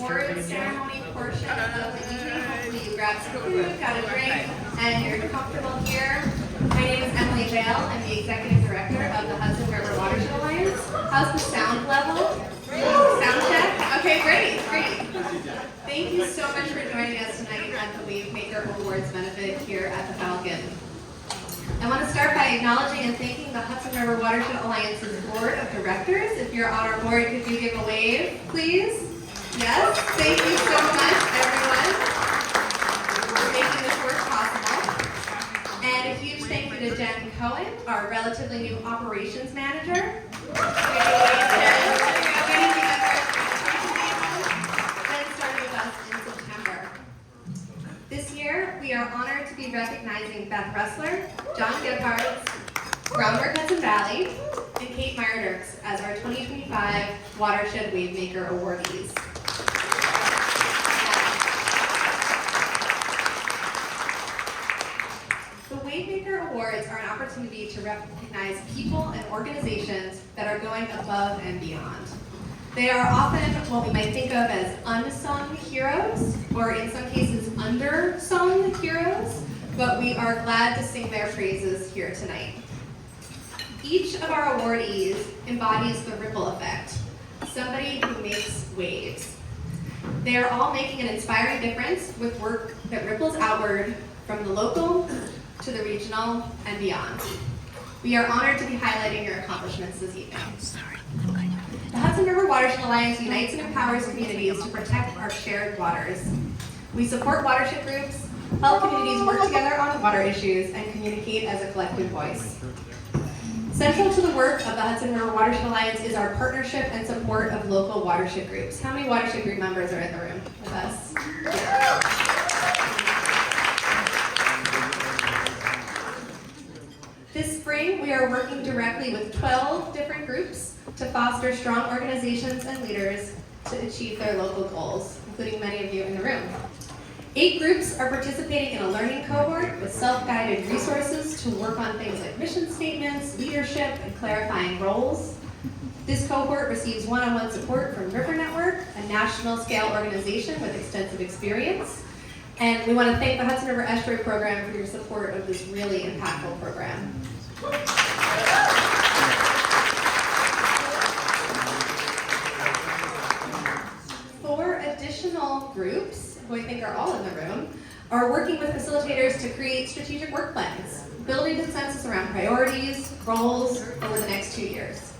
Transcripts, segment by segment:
awards ceremony portion of the evening. Hopefully you grabbed some food, got a drink, and you're comfortable here. My name is Emily Vale. I'm the Executive Director of the Hudson River Watershed Alliance. How's the sound level? Sound check? Okay, great. Thank you so much for joining us tonight at the WaveMaker Awards Benefit here at the Falcon. I want to start by acknowledging and thanking the Hudson River Watershed Alliance's Board of Directors. If you're on our board, could you give a wave, please? Yes, thank you so much, everyone, for making this work possible. And a huge thank you to Jen Cohen, our relatively new operations manager. This year, we are honored to be recognizing Beth Ressler, John Gebhardt, Groundwork Hudson Valley, and Kate Meyer-Dirks as our 2025 Watershed WaveMaker awardees. The WaveMaker Awards are an opportunity to recognize people and organizations that are going above and beyond. They are often what we might think of as unsung heroes, or in some cases undersung heroes, but we are glad to sing their praises here tonight. Each of our awardees embodies the ripple effect, somebody who makes waves. They are all making an inspiring difference with work that ripples outward from the local to the regional and beyond. We are honored to be highlighting your accomplishments this evening. The Hudson River Watershed Alliance unites and empowers communities to protect our shared waters. We support watershed groups, help communities work together on water issues, and communicate as a collective voice. Central to the work of the Hudson River Watershed Alliance is our partnership and support of local watershed groups. How many watershed group members are in the room with us? This spring, we are working directly with 12 different groups to foster strong organizations and leaders to achieve their local goals, including many of you in the room. 8 groups are participating in a learning cohort with self-guided resources to work on things like mission statements, leadership, and clarifying roles. This cohort receives one-on-one support from River Network, a national-scale organization with extensive experience. And we want to thank the Hudson River Estuary Program for your support of this really impactful program. Four additional groups, who I think are all in the room, are working with facilitators to create strategic work plans, building consensus around priorities, roles over the next 2 years.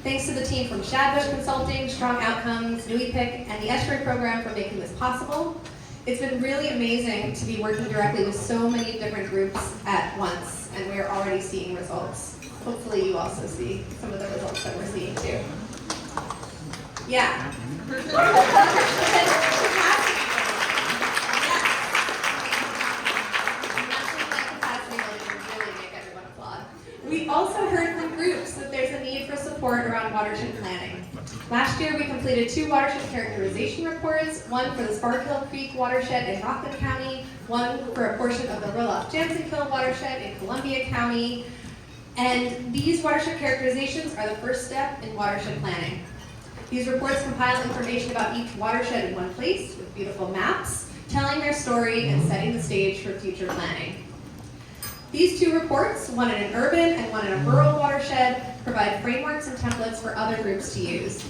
Thanks to the team from Shadbush Consulting, Strong Outcomes, Nui Pick, and the Estuary Program for making this possible. It's been really amazing to be working directly with so many different groups at once, and we're already seeing results. Hopefully you also see some of the results that we're seeing too. Yeah. We also heard from groups that there's a need for support around watershed planning. Last year, we completed 2 watershed characterization reports, one for the Sparkill Creek watershed in Rockland County, one for a portion of the Roloff-Jansenkill watershed in Columbia County. And these watershed characterizations are the first step in watershed planning. These reports compile information about each watershed in one place with beautiful maps, telling their story and setting the stage for future planning. These 2 reports, one in an urban and one in a rural watershed, provide frameworks and templates for other groups to use.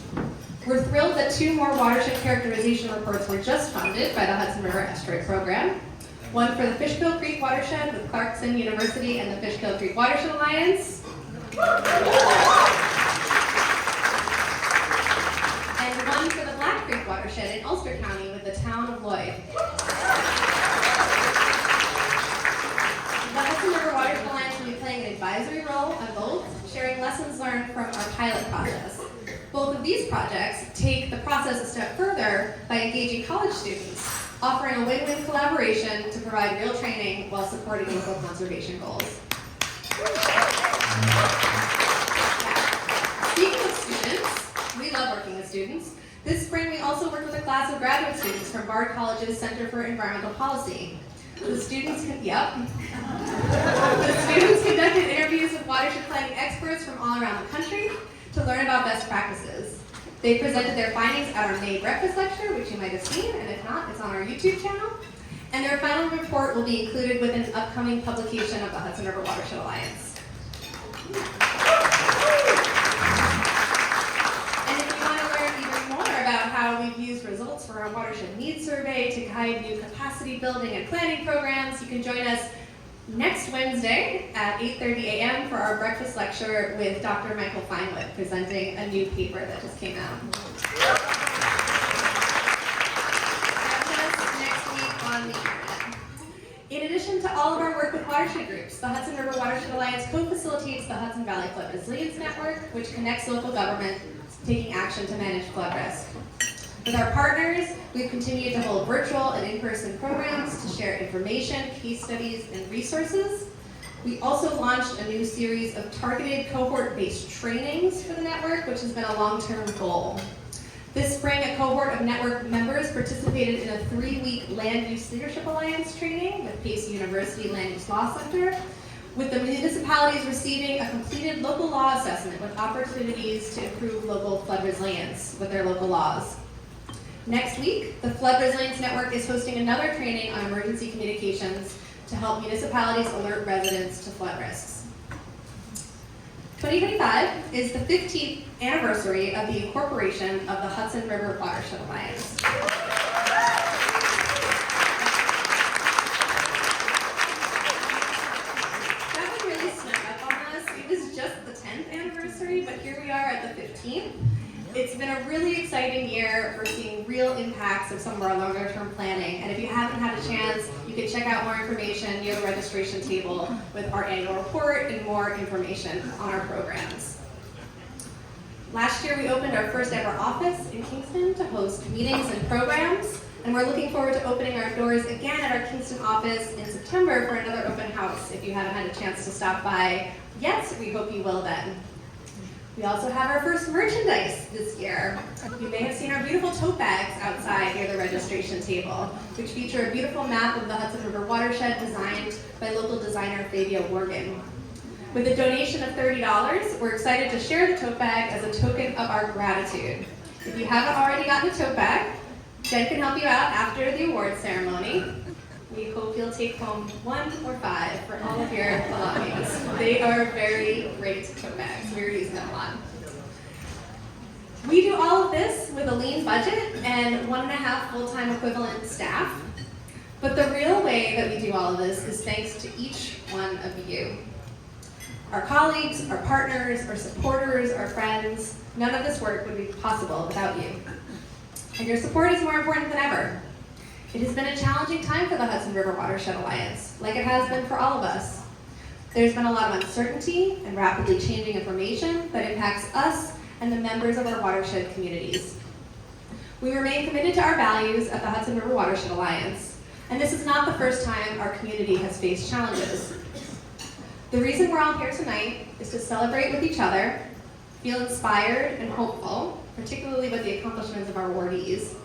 We're thrilled that 2 more watershed characterization reports were just funded by the Hudson River Estuary Program. One for the Fishkill Creek watershed with Clarkson University and the Fishkill Creek Watershed Alliance. And one for the Black Creek watershed in Ulster County with the town of Lloyd. The Hudson River Watershed Alliance will be playing an advisory role on both, sharing lessons learned from our pilot process. Both of these projects take the process a step further by engaging college students, offering a win-win collaboration to provide real training while supporting local conservation goals. Speaking of students, we love working with students. This spring, we also worked with a class of graduate students from Bard College's Center for Environmental Policy. The students conducted interviews with watershed planning experts from all around the country to learn about best practices. They presented their findings at our May breakfast lecture, which you might have seen, and if not, it's on our YouTube channel. And their final report will be included with an upcoming publication of the Hudson River Watershed Alliance. And if you want to learn even more about how we've used results for our watershed needs survey to guide new capacity building and planning programs, you can join us next Wednesday at 8:30 a.m. for our breakfast lecture with Dr. Michael Feinwood presenting a new paper that just came out. Catch us next week on the internet. In addition to all of our work with watershed groups, the Hudson River Watershed Alliance co-facilitates the Hudson Valley Flood Resilience Network, which connects local government taking action to manage flood risk. With our partners, we've continued to hold virtual and in-person programs to share information, case studies, and resources. We also launched a new series of targeted cohort-based trainings for the network, which has been a long-term goal. This spring, a cohort of network members participated in a 3-week Land Use Leadership Alliance training with Pace University Land Use Law Center, with the municipalities receiving a completed local law assessment with opportunities to improve local flood resilience with their local laws. Next week, the Flood Resilience Network is hosting another training on emergency communications to help municipalities alert residents to flood risks. 2025 is the 15th anniversary of the incorporation of the Hudson River Watershed Alliance. That one really snuck up on us. It was just the 10th anniversary, but here we are at the 15th. It's been a really exciting year for seeing real impacts of some of our longer term planning. And if you haven't had a chance, you can check out more information near the registration table with our annual report and more information on our programs. Last year, we opened our first ever office in Kingston to host meetings and programs. And we're looking forward to opening our doors again at our Kingston office in September for another open house. If you haven't had a chance to stop by yet, we hope you will then. We also have our first merchandise this year. You may have seen our beautiful tote bags outside near the registration table, which feature a beautiful map of the Hudson River Watershed designed by local designer Fabia Worgen. With a donation of $30, we're excited to share the tote bag as a token of our gratitude. If you haven't already gotten a tote bag, Jen can help you out after the awards ceremony. We hope you'll take home 1 or 5 for all of your belongings. They are very great tote bags. We're using them a lot. We do all of this with a lean budget and 1.5 full-time equivalent staff. But the real way that we do all of this is thanks to each one of you. Our colleagues, our partners, our supporters, our friends, none of this work would be possible without you. And your support is more important than ever. It has been a challenging time for the Hudson River Watershed Alliance, like it has been for all of us. There's been a lot of uncertainty and rapidly changing information that impacts us and the members of our watershed communities. We remain committed to our values at the Hudson River Watershed Alliance, and this is not the first time our community has faced challenges. The reason we're all here tonight is to celebrate with each other, feel inspired and hopeful, particularly with the accomplishments of our awardees,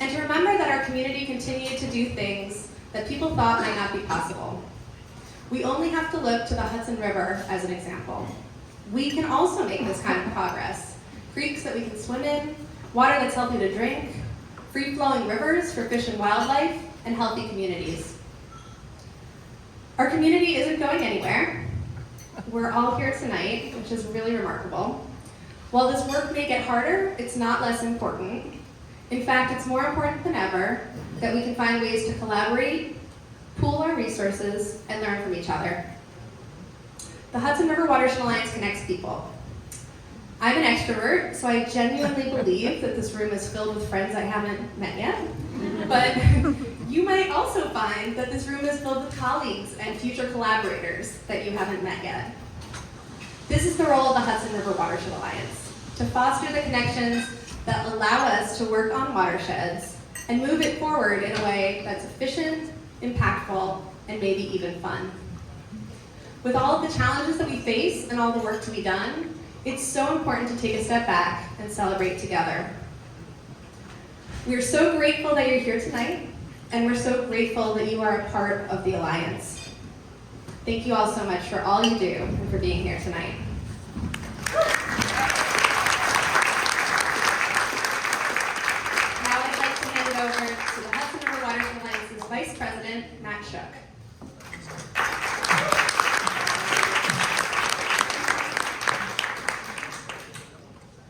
and to remember that our community continued to do things that people thought might not be possible. We only have to look to the Hudson River as an example. We can also make this kind of progress. Creeks that we can swim in, water that's healthy to drink, free-flowing rivers for fish and wildlife, and healthy communities. Our community isn't going anywhere. We're all here tonight, which is really remarkable. While this work may get harder, it's not less important. In fact, it's more important than ever that we can find ways to collaborate, pool our resources, and learn from each other. The Hudson River Watershed Alliance connects people. I'm an extrovert, so I genuinely believe that this room is filled with friends I haven't met yet. But you might also find that this room is filled with colleagues and future collaborators that you haven't met yet. This is the role of the Hudson River Watershed Alliance, to foster the connections that allow us to work on watersheds and move it forward in a way that's efficient, impactful, and maybe even fun. With all of the challenges that we face and all the work to be done, it's so important to take a step back and celebrate together. We're so grateful that you're here tonight, and we're so grateful that you are a part of the Alliance. Thank you all so much for all you do and for being here tonight. Matt Shook.